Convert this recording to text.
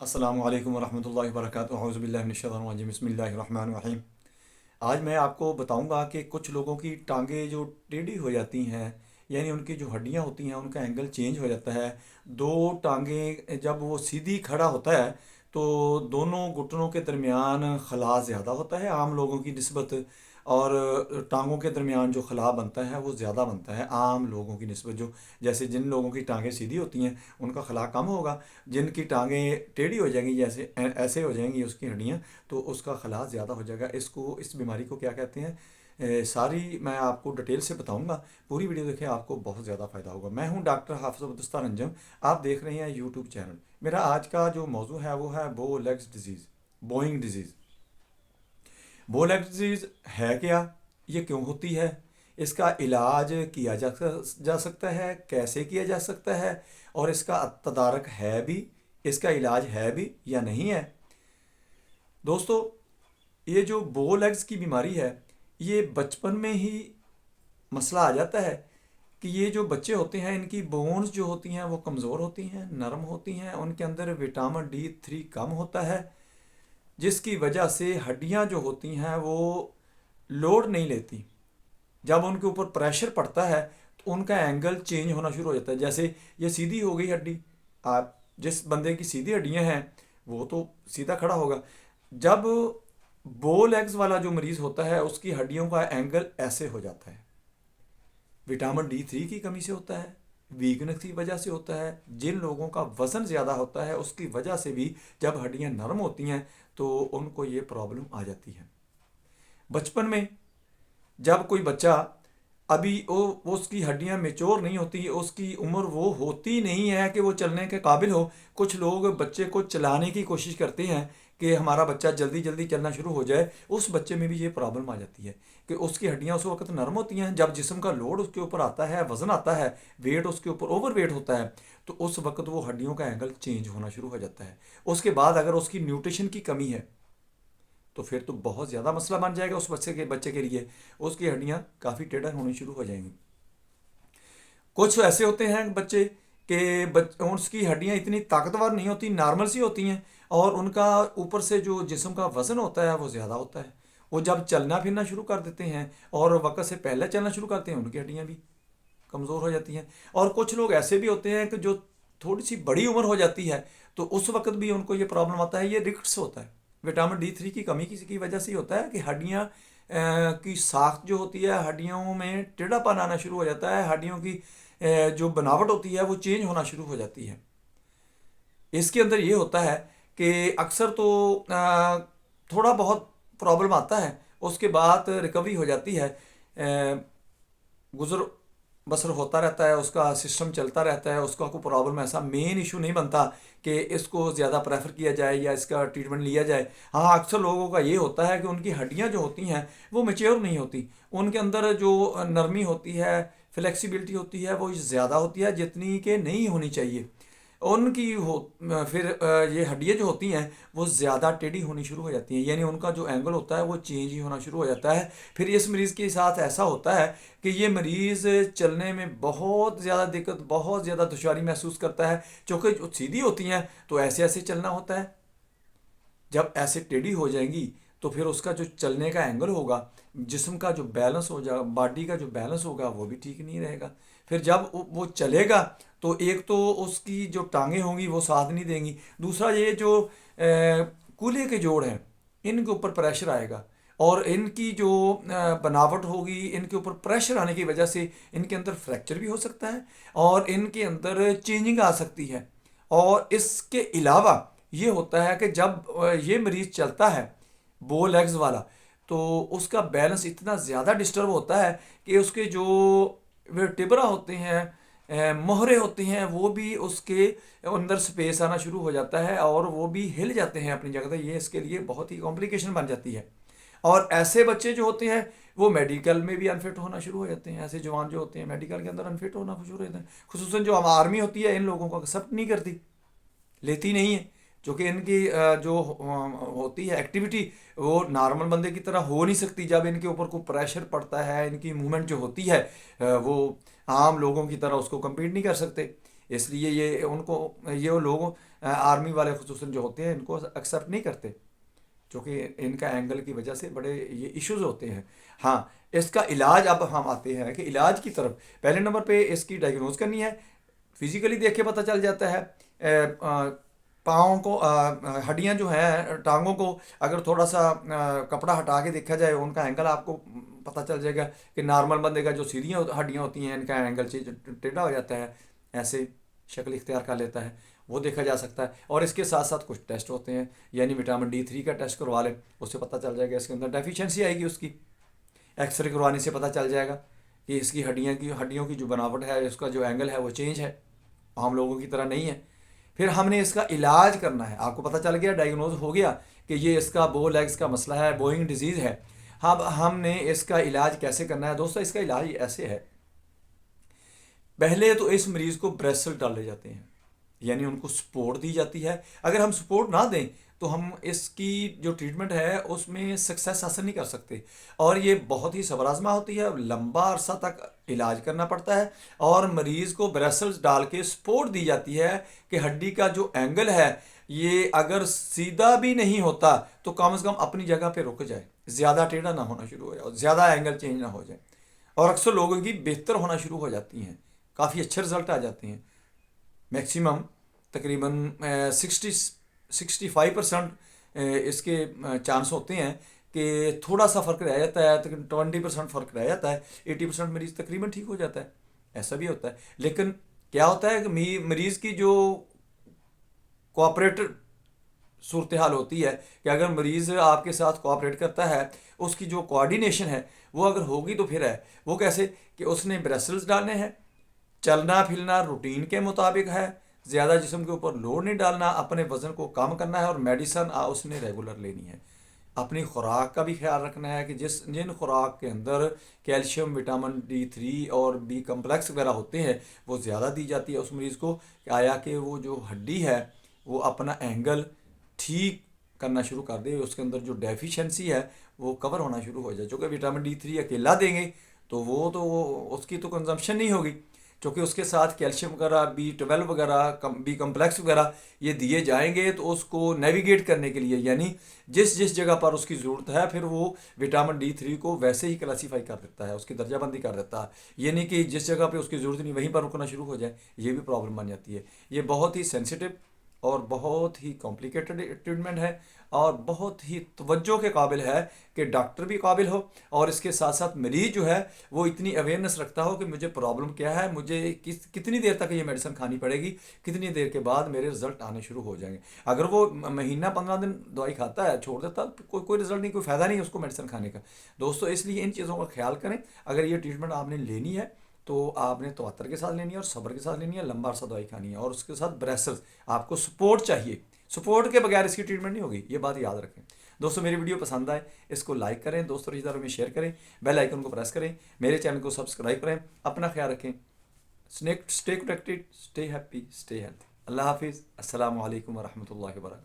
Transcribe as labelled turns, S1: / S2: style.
S1: अस्सलामु अलैकुम वरहमतुल्लाहि वबरकातुहू औज़ु बिल्लाहि मिनश शैतानिर रजीम बिस्मिल्लाहिर रहमानिर रहीम। आज मैं आपको बताऊंगा कि कुछ लोगों की टांगें जो टेढ़ी हो जाती हैं, यानी उनकी जो हड्डियां होती हैं उनका एंगल चेंज हो जाता है। दो टांगें जब वो सीधी खड़ा होता है तो दोनों घुटनों के दरमियान खला ज़्यादा होता है आम लोगों की निस्बत, और टांगों के दरमियान जो खला बनता है वो ज़्यादा बनता है आम लोगों की निस्बत। जो जैसे जिन लोगों की टांगें सीधी होती हैं उनका खला कम होगा, जिनकी टांगें टेढ़ी हो जाएंगी जैसे ऐसे हो जाएंगी उसकी हड्डियाँ, तो उसका खला ज़्यादा हो जाएगा। इस बीमारी को क्या कहते हैं, सारी मैं आपको डिटेल से बताऊंगा। पूरी वीडियो देखें, आपको बहुत ज़्यादा फ़ायदा होगा। मैं हूं डॉक्टर हाफिज़ अब्दुस्तार अंजम, आप देख रहे हैं यूट्यूब चैनल। मेरा आज का जो मौजू है वो है बो लेग्स डिजीज़, बोइंग डिजीज़। बो लेग्स डिजीज़ है क्या, ये क्यों होती है, इसका इलाज किया जा सकता है, कैसे किया जा सकता है, और इसका तदारक है भी, इसका इलाज है भी या नहीं है। दोस्तों, ये जो बो लेग्स की बीमारी है, ये बचपन में ही मसला आ जाता है कि ये जो बच्चे होते हैं इनकी बोन्स जो होती हैं वो कमज़ोर होती हैं, नरम होती हैं, उनके अंदर विटामिन D3 कम होता है, जिसकी वजह से हड्डियां जो होती हैं वो लोड नहीं लेती। जब उनके ऊपर प्रेशर पड़ता है तो उनका एंगल चेंज होना शुरू हो जाता है। जैसे ये सीधी हो गई हड्डी, आप जिस बंदे की सीधी हड्डियां हैं वो तो सीधा खड़ा होगा। जब बो लेग्स वाला जो मरीज़ होता है उसकी हड्डियों का एंगल ऐसे हो जाता है। विटामिन D3 की कमी से होता है, वीकनेस की वजह से होता है, जिन लोगों का वज़न ज़्यादा होता है उसकी वजह से भी जब हड्डियां नरम होती हैं तो उनको ये प्रॉब्लम आ जाती है। बचपन में जब कोई बच्चा अभी वो उसकी हड्डियां मेच्योर नहीं होती, उसकी उम्र वो होती नहीं है कि वो चलने के काबिल हो। कुछ लोग बच्चे को चलाने की कोशिश करते हैं कि हमारा बच्चा जल्दी जल्दी चलना शुरू हो जाए, उस बच्चे में भी ये प्रॉब्लम आ जाती है कि उसकी हड्डियां उस वक्त नरम होती हैं। जब जिस्म का लोड उसके ऊपर आता है, वज़न आता है, वेट उसके ऊपर ओवर वेट होता है, तो उस वक्त वो हड्डियों का एंगल चेंज होना शुरू हो जाता है। उसके बाद अगर उसकी न्यूट्रिशन की कमी है तो फिर तो बहुत ज़्यादा मसला बन जाएगा उस बच्चे के लिए। उसकी हड्डियाँ काफ़ी टेढ़ा होनी शुरू हो जाएंगी। कुछ ऐसे होते हैं बच्चे कि उसकी हड्डियाँ इतनी ताकतवर नहीं होती, नॉर्मल सी होती हैं, और उनका ऊपर से जो जिस्म का वज़न होता है वो ज़्यादा होता है। वो जब चलना फिरना शुरू कर देते हैं और वक्त से पहले चलना शुरू करते हैं, उनकी हड्डियाँ भी कमज़ोर हो जाती हैं। और कुछ लोग ऐसे भी होते हैं कि जो थोड़ी सी बड़ी उम्र हो जाती है तो उस वक्त भी उनको ये प्रॉब्लम आता है। ये रिक्ट्स होता है, विटामिन D3 की कमी की वजह से ही होता है कि हड्डियाँ की साख्त जो होती है, हड्डियों में टेढ़ापन आना शुरू हो जाता है, हड्डियों की जो बनावट होती है वो चेंज होना शुरू हो जाती है। इसके अंदर ये होता है कि अक्सर तो थोड़ा बहुत प्रॉब्लम आता है, उसके बाद रिकवरी हो जाती है। गुजर बसर होता रहता है, उसका सिस्टम चलता रहता है, उसका कोई प्रॉब्लम ऐसा मेन इशू नहीं बनता कि इसको ज़्यादा प्रेफर किया जाए या इसका ट्रीटमेंट लिया जाए। हाँ, अक्सर लोगों का ये होता है कि उनकी हड्डियाँ जो होती हैं वो मेच्योर नहीं होती, उनके अंदर जो नरमी होती है, फ्लेक्सिबिलिटी होती है, वो ज़्यादा होती है जितनी कि नहीं होनी चाहिए। उनकी हो फिर ये हड्डियाँ जो होती हैं वो ज़्यादा टेढ़ी होनी शुरू हो जाती हैं, यानी उनका जो एंगल होता है वो चेंज ही होना शुरू हो जाता है। फिर इस मरीज़ के साथ ऐसा होता है कि ये मरीज़ चलने में बहुत ज़्यादा दिक्कत, बहुत ज़्यादा दुश्वारी महसूस करता है। चूँकि जो सीधी होती हैं तो ऐसे ऐसे चलना होता है, जब ऐसे टेढ़ी हो जाएंगी तो फिर उसका जो चलने का एंगल होगा, जिस्म का जो बैलेंस हो जाएगा, बॉडी का जो बैलेंस होगा वो भी ठीक नहीं रहेगा। फिर जब वो चलेगा तो एक तो उसकी जो टांगें होंगी वो साथ नहीं देंगी, दूसरा ये जो कूल्हे के जोड़ हैं इनके ऊपर प्रेशर आएगा, और इनकी जो बनावट होगी, इनके ऊपर प्रेशर आने की वजह से इनके अंदर फ्रैक्चर भी हो सकता है और इनके अंदर चेंजिंग आ सकती है। और इसके अलावा ये होता है कि जब ये मरीज़ चलता है बो लेग्स वाला, तो उसका बैलेंस इतना ज़्यादा डिस्टर्ब होता है कि उसके जो वर्टिब्रा होते हैं, मोहरे होते हैं, वो भी उसके अंदर स्पेस आना शुरू हो जाता है और वो भी हिल जाते हैं अपनी जगह। ये इसके लिए बहुत ही कॉम्प्लिकेशन बन जाती है। और ऐसे बच्चे जो होते हैं वो मेडिकल में भी अनफिट होना शुरू हो जाते हैं। ऐसे जवान जो होते हैं मेडिकल के अंदर अनफिट होना शुरू हो जाते हैं। खुसूसन जो हम आर्मी होती है, इन लोगों को एक्सेप्ट नहीं करती, लेती नहीं है, जो कि इनकी जो होती है एक्टिविटी वो नॉर्मल बंदे की तरह हो नहीं सकती। जब इनके ऊपर कोई प्रेशर पड़ता है, इनकी मूवमेंट जो होती है वो आम लोगों की तरह उसको compete नहीं कर सकते। इसलिए ये उनको ये लोग आर्मी वाले खुसूसन जो होते हैं इनको एक्सेप्ट नहीं करते, क्योंकि इनका एंगल की वजह से बड़े ये इश्यूज होते हैं। हाँ, इसका इलाज अब हम आते हैं कि इलाज की तरफ। पहले नंबर पे इसकी डायग्नोज करनी है। फिजिकली देख के पता चल जाता है। पाँव को हड्डियाँ जो हैं टांगों को अगर थोड़ा सा कपड़ा हटा के देखा जाए, उनका एंगल आपको पता चल जाएगा कि नॉर्मल बंदे का जो सीधियाँ हड्डियाँ होती हैं इनका एंगल टेढ़ा हो जाता है, ऐसे शक्ल इख्तियार कर लेता है, वो देखा जा सकता है। और इसके साथ साथ कुछ टेस्ट होते हैं, यानी विटामिन D3 का टेस्ट करवा लें, उससे पता चल जाएगा इसके अंदर डेफिशिएंसी आएगी उसकी। एक्सरे करवाने से पता चल जाएगा कि इसकी हड्डियों की जो बनावट है, उसका जो एंगल है वो चेंज है, आम लोगों की तरह नहीं है। फिर हमने इसका इलाज करना है। आपको पता चल गया, डायग्नोज हो गया कि ये इसका बो लेग्स का मसला है, बोइंग डिजीज़ है। अब हमने इसका इलाज कैसे करना है दोस्तों? इसका इलाज ऐसे है, पहले तो इस मरीज़ को ब्रेस्ट सेल डाले जाते हैं, यानी उनको सपोर्ट दी जाती है। अगर हम सपोर्ट ना दें तो हम इसकी जो ट्रीटमेंट है उसमें सक्सेस हासिल नहीं कर सकते, और ये बहुत ही सब्र आज़मा होती है, लंबा अरसा तक इलाज करना पड़ता है। और मरीज़ को ब्रेसल्स डाल के सपोर्ट दी जाती है कि हड्डी का जो एंगल है ये अगर सीधा भी नहीं होता तो कम से कम अपनी जगह पे रुक जाए, ज़्यादा टेढ़ा ना होना शुरू हो जाए, ज़्यादा एंगल चेंज ना हो जाए, और अक्सर लोगों की बेहतर होना शुरू हो जाती हैं, काफ़ी अच्छे रिजल्ट आ जाते हैं। मैक्सिमम तकरीबन 65% इसके चांस होते हैं कि थोड़ा सा फ़र्क रह जाता है, तकरीबन 20% फ़र्क रह जाता है, 80% मरीज़ तकरीबन ठीक हो जाता है, ऐसा भी होता है। लेकिन क्या होता है कि मरीज़ की जो कोऑपरेटर सूरत हाल होती है कि अगर मरीज़ आपके साथ कोऑपरेट करता है, उसकी जो कोऑर्डिनेशन है वो अगर होगी तो फिर है। वो कैसे कि उसने ब्रेसल्स डालने हैं, चलना फिरना रूटीन के मुताबिक है, ज़्यादा जिस्म के ऊपर लोड नहीं डालना, अपने वज़न को कम करना है, और मेडिसन उसने रेगुलर लेनी है। अपनी खुराक का भी ख्याल रखना है कि जिन खुराक के अंदर कैल्शियम, विटामिन D3 और बी कम्प्लेक्स वगैरह होते हैं वो ज़्यादा दी जाती है उस मरीज़ को, कि आया कि वो जो हड्डी है वो अपना एंगल ठीक करना शुरू कर दे, उसके अंदर जो डेफिशिएंसी है वो कवर होना शुरू हो जाए। क्योंकि विटामिन D3 अकेला देंगे तो वो उसकी तो कंजम्पशन नहीं होगी, क्योंकि उसके साथ कैल्शियम वगैरह, B12 वगैरह, बी कम्प्लेक्स वगैरह ये दिए जाएंगे, तो उसको नेविगेट करने के लिए, यानी जिस जिस जगह पर उसकी ज़रूरत है फिर वो विटामिन D3 को वैसे ही क्लासीफाई कर देता है, उसकी दर्जाबंदी कर देता है। ये नहीं कि जिस जगह पे उसकी ज़रूरत नहीं वहीं पर रुकना शुरू हो जाए, ये भी प्रॉब्लम बन जाती है। ये बहुत ही सेंसिटिव और बहुत ही कॉम्प्लिकेटेड ट्रीटमेंट है, और बहुत ही तवज्जो के काबिल है कि डॉक्टर भी काबिल हो, और इसके साथ साथ मरीज जो है वो इतनी अवेयरनेस रखता हो कि मुझे प्रॉब्लम क्या है, मुझे कितनी देर तक ये मेडिसिन खानी पड़ेगी, कितनी देर के बाद मेरे रिजल्ट आने शुरू हो जाएंगे। अगर वो महीना 15 दिन दवाई खाता है छोड़ देता तो कोई रिजल्ट नहीं, कोई फ़ायदा नहीं उसको मेडिसिन खाने का। दोस्तों इसलिए इन चीज़ों का ख्याल करें। अगर ये ट्रीटमेंट आपने लेनी है तो आपने तवत्तर के साथ लेनी है और सब्र के साथ लेनी है, लंबा अरसा दवाई खानी है, और उसके साथ ब्रेसल्स, आपको सपोर्ट चाहिए, सपोर्ट के बगैर इसकी ट्रीटमेंट नहीं होगी, ये बात याद रखें। दोस्तों मेरी वीडियो पसंद आए इसको लाइक करें, दोस्तों रिश्तेदारों में शेयर करें, बेल आइकन को प्रेस करें, मेरे चैनल को सब्सक्राइब करें। अपना ख्याल रखें, stay connected, stay happy, stay healthy. अल्लाह हाफिज़, अस्सलामु अलैकुम वरहमतुल्लाहि वबरकातुहू।